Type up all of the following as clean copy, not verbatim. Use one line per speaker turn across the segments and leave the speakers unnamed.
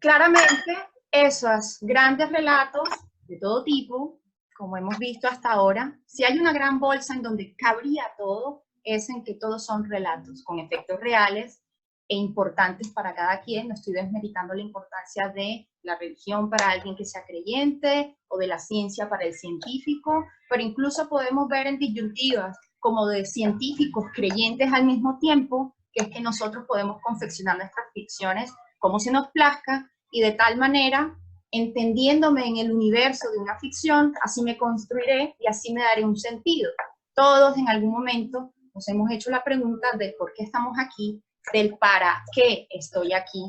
claramente, esos grandes relatos de todo tipo, como hemos visto hasta ahora, si hay una gran bolsa en donde cabría todo, es en que todos son relatos con efectos reales e importantes para cada quien. No estoy desmeritando la importancia de la religión para alguien que sea creyente o de la ciencia para el científico, pero incluso podemos ver en disyuntivas como de científicos creyentes al mismo tiempo, que es que nosotros podemos confeccionar nuestras ficciones como se nos plazca y de tal manera, entendiéndome en el universo de una ficción, así me construiré y así me daré un sentido. Todos en algún momento nos hemos hecho la pregunta de por qué estamos aquí, del para qué estoy aquí.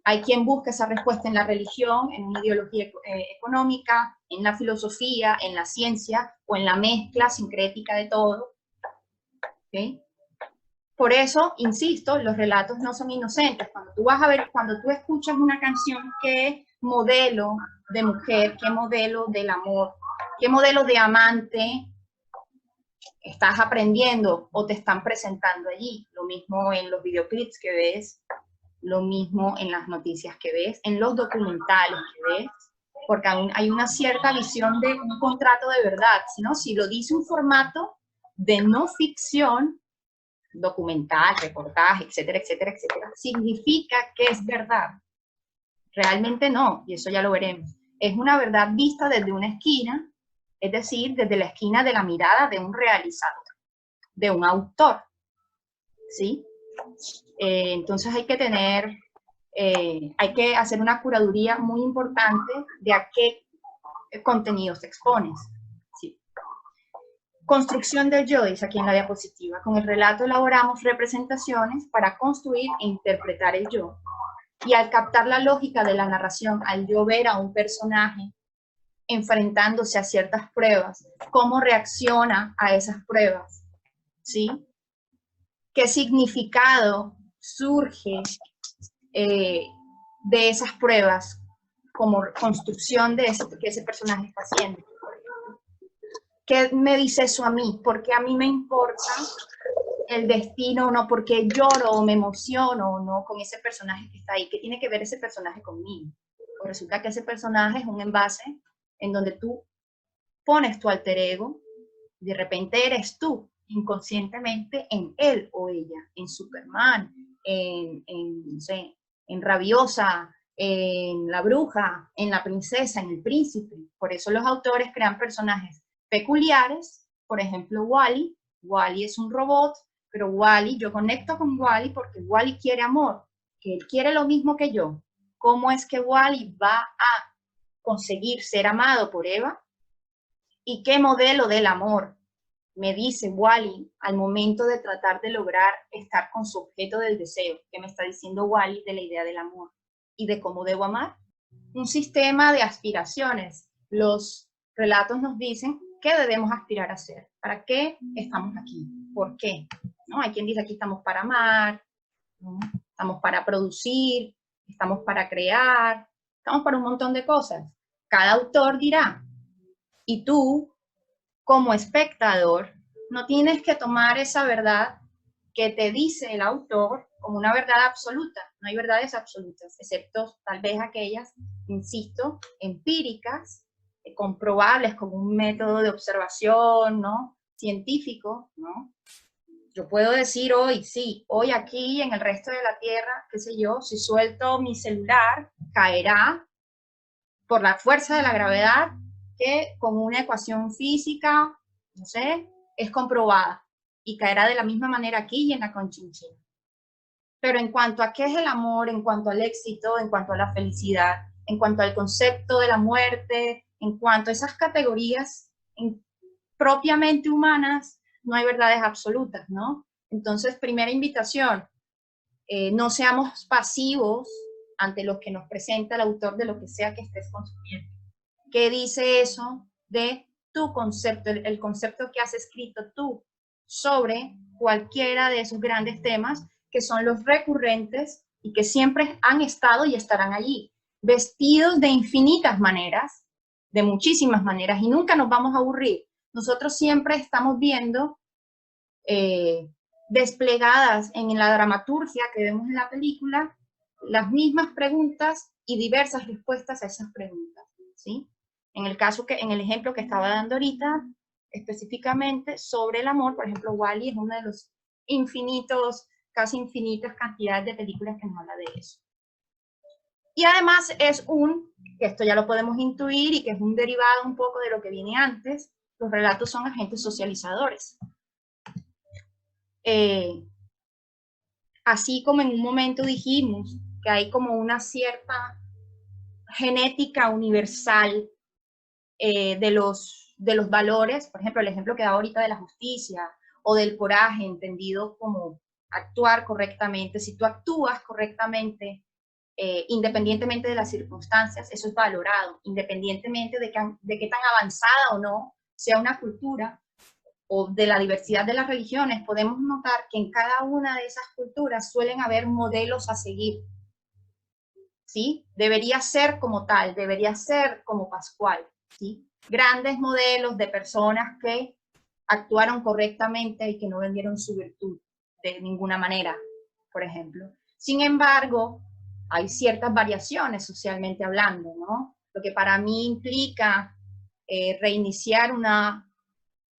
Hay quien busca esa respuesta en la religión, en una ideología económica, en la filosofía, en la ciencia o en la mezcla sincrética de todo. ¿Okay? Por eso, insisto, los relatos no son inocentes. Cuando tú vas a ver, cuando tú escuchas una canción, qué modelo de mujer, qué modelo del amor, qué modelo de amante estás aprendiendo o te están presentando allí. Lo mismo en los videoclips que ves, lo mismo en las noticias que ves, en los documentales que ves, porque aún hay una cierta visión de un contrato de verdad, ¿no? Si lo dice un formato de no ficción, documental, reportaje, etcétera, etcétera, etcétera, significa que es verdad. Realmente no, y eso ya lo veremos. Es una verdad vista desde una esquina, es decir, desde la esquina de la mirada de un realizador, de un autor, ¿sí? Entonces hay que hacer una curaduría muy importante de a qué contenidos te expones. ¿Sí? Construcción del yo, dice aquí en la diapositiva. Con el relato elaboramos representaciones para construir e interpretar el yo. Y al captar la lógica de la narración, al yo ver a un personaje enfrentándose a ciertas pruebas, cómo reacciona a esas pruebas, ¿sí? ¿Qué significado surge de esas pruebas como construcción de eso que ese personaje está haciendo? ¿Qué me dice eso a mí? ¿Por qué a mí me importa el destino? ¿No? ¿Por qué lloro o me emociono o no con ese personaje que está ahí? ¿Qué tiene que ver ese personaje conmigo? Pues resulta que ese personaje es un envase en donde tú pones tu alter ego, de repente eres tú inconscientemente en él o ella, en Superman, no sé, en Rabiosa, en la bruja, en la princesa, en el príncipe. Por eso los autores crean personajes peculiares, por ejemplo Wall-E. Wall-E es un robot, pero Wall-E, yo conecto con Wall-E porque Wall-E quiere amor, que él quiere lo mismo que yo. ¿Cómo es que Wall-E va a conseguir ser amado por Eva? ¿Y qué modelo del amor me dice Wall-E al momento de tratar de lograr estar con su objeto del deseo? ¿Qué me está diciendo Wall-E de la idea del amor y de cómo debo amar? Un sistema de aspiraciones. Los relatos nos dicen qué debemos aspirar a ser, para qué estamos aquí, por qué. ¿No? Hay quien dice aquí estamos para amar, ¿no? Estamos para producir, estamos para crear, estamos para un montón de cosas. Cada autor dirá, y tú, como espectador, no tienes que tomar esa verdad que te dice el autor como una verdad absoluta. No hay verdades absolutas, excepto tal vez aquellas, insisto, empíricas, comprobables como un método de observación, ¿no? Científico, ¿no? Yo puedo decir hoy, sí, hoy aquí en el resto de la Tierra, qué sé yo, si suelto mi celular, caerá por la fuerza de la gravedad, que con una ecuación física, no sé, es comprobada y caerá de la misma manera aquí y en la Conchinchina. Pero en cuanto a qué es el amor, en cuanto al éxito, en cuanto a la felicidad, en cuanto al concepto de la muerte, en cuanto a esas categorías propiamente humanas, no hay verdades absolutas, ¿no? Entonces, primera invitación, no seamos pasivos ante lo que nos presenta el autor de lo que sea que estés consumiendo. ¿Qué dice eso de tu concepto, el concepto que has escrito tú sobre cualquiera de esos grandes temas que son los recurrentes y que siempre han estado y estarán allí, vestidos de infinitas maneras, de muchísimas maneras, y nunca nos vamos a aburrir? Nosotros siempre estamos viendo desplegadas en la dramaturgia que vemos en la película las mismas preguntas y diversas respuestas a esas preguntas, ¿sí? En el ejemplo que estaba dando ahorita, específicamente sobre el amor, por ejemplo, Wall-E es uno de los casi infinitas cantidades de películas que nos habla de eso. Y además que esto ya lo podemos intuir y que es un derivado un poco de lo que viene antes, los relatos son agentes socializadores. Así como en un momento dijimos que hay como una cierta genética universal de los valores, por ejemplo, el ejemplo que da ahorita de la justicia o del coraje, entendido como actuar correctamente. Si tú actúas correctamente, independientemente de las circunstancias, eso es valorado, independientemente de qué tan avanzada o no sea una cultura o de la diversidad de las religiones, podemos notar que en cada una de esas culturas suelen haber modelos a seguir. ¿Sí? Debería ser como tal, debería ser como Pascual, ¿sí? Grandes modelos de personas que actuaron correctamente y que no vendieron su virtud de ninguna manera, por ejemplo. Sin embargo, hay ciertas variaciones socialmente hablando, ¿no? Lo que para mí implica reiniciar una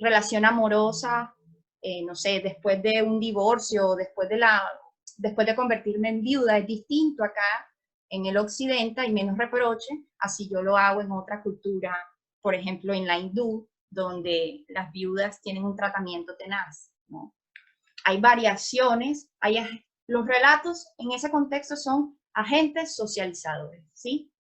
relación amorosa, no sé, después de un divorcio, después de convertirme en viuda, es distinto acá en el occidente, hay menos reproche, así yo lo hago en otra cultura, por ejemplo en la hindú, donde las viudas tienen un tratamiento tenaz, ¿no? Hay variaciones, los relatos en ese contexto son agentes socializadores, ¿sí?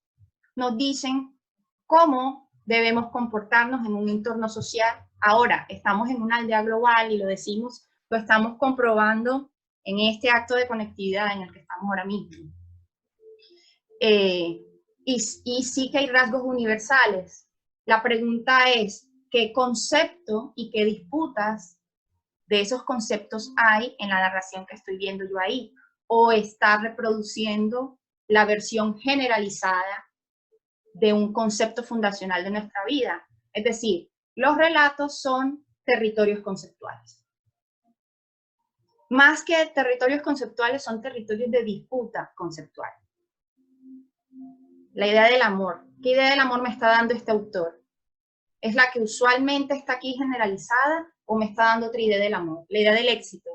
Nos dicen cómo debemos comportarnos en un entorno social. Ahora, estamos en una aldea global y lo estamos comprobando en este acto de conectividad en el que estamos ahora mismo. Y sí que hay rasgos universales. La pregunta es, ¿qué concepto y qué disputas de esos conceptos hay en la narración que estoy viendo yo ahí? ¿O está reproduciendo la versión generalizada de un concepto fundacional de nuestra vida? Es decir, los relatos son territorios conceptuales. Más que territorios conceptuales, son territorios de disputa conceptual. La idea del amor. ¿Qué idea del amor me está dando este autor? ¿Es la que usualmente está aquí generalizada o me está dando otra idea del amor? La idea del éxito.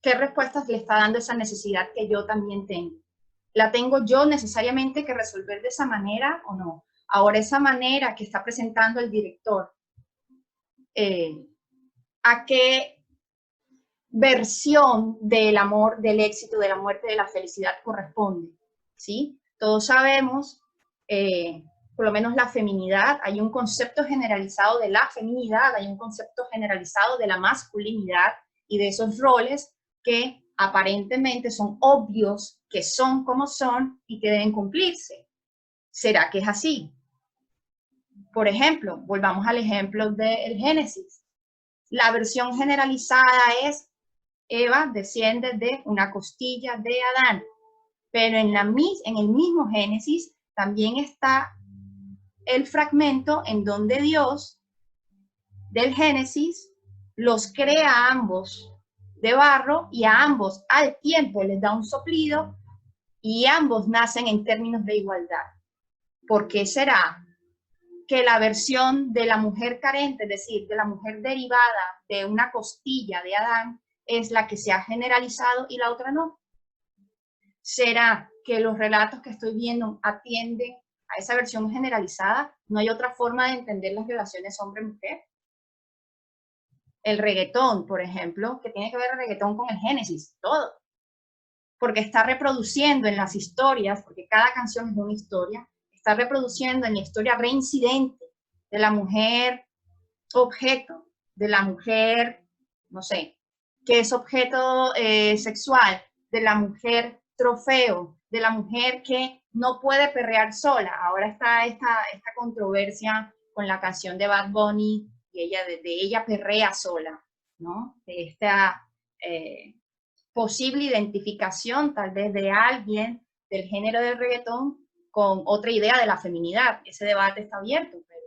¿Qué respuestas le está dando esa necesidad que yo también tengo? ¿La tengo yo necesariamente que resolver de esa manera o no? Ahora, esa manera que está presentando el director, ¿a qué versión del amor, del éxito, de la muerte, de la felicidad corresponde? ¿Sí? Todos sabemos, por lo menos la feminidad, hay un concepto generalizado de la feminidad, hay un concepto generalizado de la masculinidad y de esos roles que aparentemente son obvios, que son como son y que deben cumplirse. ¿Será que es así? Por ejemplo, volvamos al ejemplo del Génesis. La versión generalizada es Eva desciende de una costilla de Adán, pero en el mismo Génesis también está el fragmento en donde Dios del Génesis los crea a ambos de barro y a ambos al tiempo les da un soplido y ambos nacen en términos de igualdad. ¿Por qué será que la versión de la mujer carente, es decir, de la mujer derivada de una costilla de Adán, es la que se ha generalizado y la otra no? ¿Será que los relatos que estoy viendo atienden a esa versión generalizada? ¿No hay otra forma de entender las relaciones hombre-mujer? El reggaetón, por ejemplo, que tiene que ver el reggaetón con el Génesis, todo. Porque está reproduciendo en las historias, porque cada canción es una historia, está reproduciendo en la historia reincidente de la mujer objeto, de la mujer, no sé, que es objeto sexual, de la mujer trofeo, de la mujer que no puede perrear sola. Ahora está esta controversia con la canción de Bad Bunny, y de ella perrea sola, ¿no? De esta posible identificación tal vez de alguien del género del reggaetón con otra idea de la feminidad. Ese debate está abierto, pero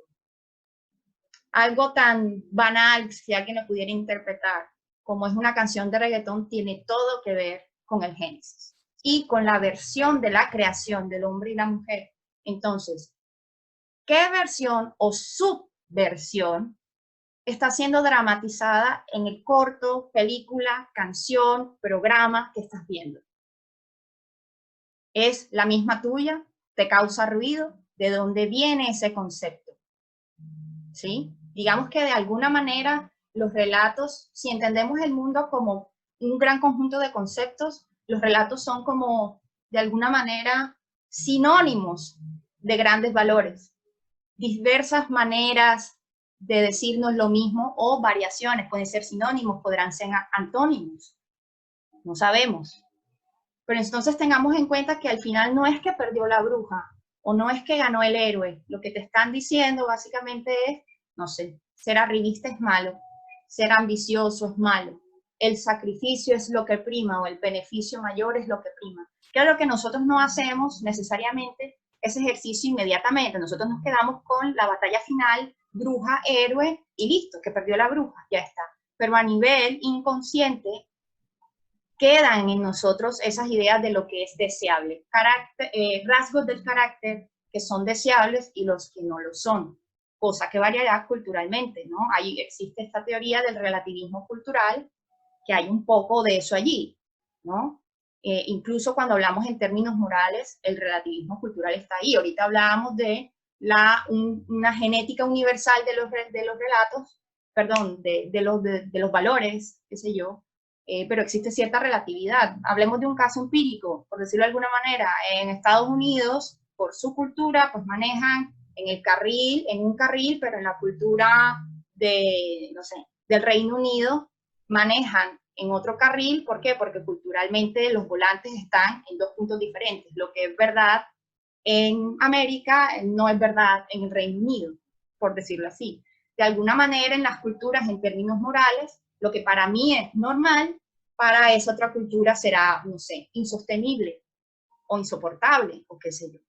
algo tan banal, si alguien lo pudiera interpretar, como es una canción de reggaetón, tiene todo que ver con el Génesis. y con la versión de la creación del hombre y la mujer. Entonces, ¿qué versión o subversión está siendo dramatizada en el corto, película, canción, programa que estás viendo? ¿Es la misma tuya? ¿Te causa ruido? ¿De dónde viene ese concepto? ¿Sí? Digamos que de alguna manera los relatos, si entendemos el mundo como un gran conjunto de conceptos, los relatos son como, de alguna manera, sinónimos de grandes valores. Diversas maneras de decirnos lo mismo o variaciones, pueden ser sinónimos, podrán ser antónimos, no sabemos. Pero entonces tengamos en cuenta que al final no es que perdió la bruja o no es que ganó el héroe. Lo que te están diciendo básicamente es, no sé, ser arribista es malo, ser ambicioso es malo, el sacrificio es lo que prima o el beneficio mayor es lo que prima. Claro que nosotros no hacemos necesariamente ese ejercicio inmediatamente. Nosotros nos quedamos con la batalla final, bruja, héroe y listo, que perdió la bruja, ya está. Pero a nivel inconsciente, quedan en nosotros esas ideas de lo que es deseable, rasgos del carácter que son deseables y los que no lo son, cosa que variará culturalmente, ¿no? Ahí existe esta teoría del relativismo cultural, que hay un poco de eso allí, ¿no? Incluso cuando hablamos en términos morales, el relativismo cultural está ahí. Ahorita hablábamos de una genética universal de los relatos, perdón, de los valores, qué sé yo, pero existe cierta relatividad. Hablemos de un caso empírico, por decirlo de alguna manera. En Estados Unidos, por su cultura, pues manejan en un carril, pero en la cultura no sé, del Reino Unido, manejan en otro carril. ¿Por qué? Porque culturalmente los volantes están en dos puntos diferentes. Lo que es verdad en América no es verdad en el Reino Unido, por decirlo así. De alguna manera, en las culturas, en términos morales, lo que para mí es normal, para esa otra cultura será, no sé, insostenible o insoportable, o qué sé yo.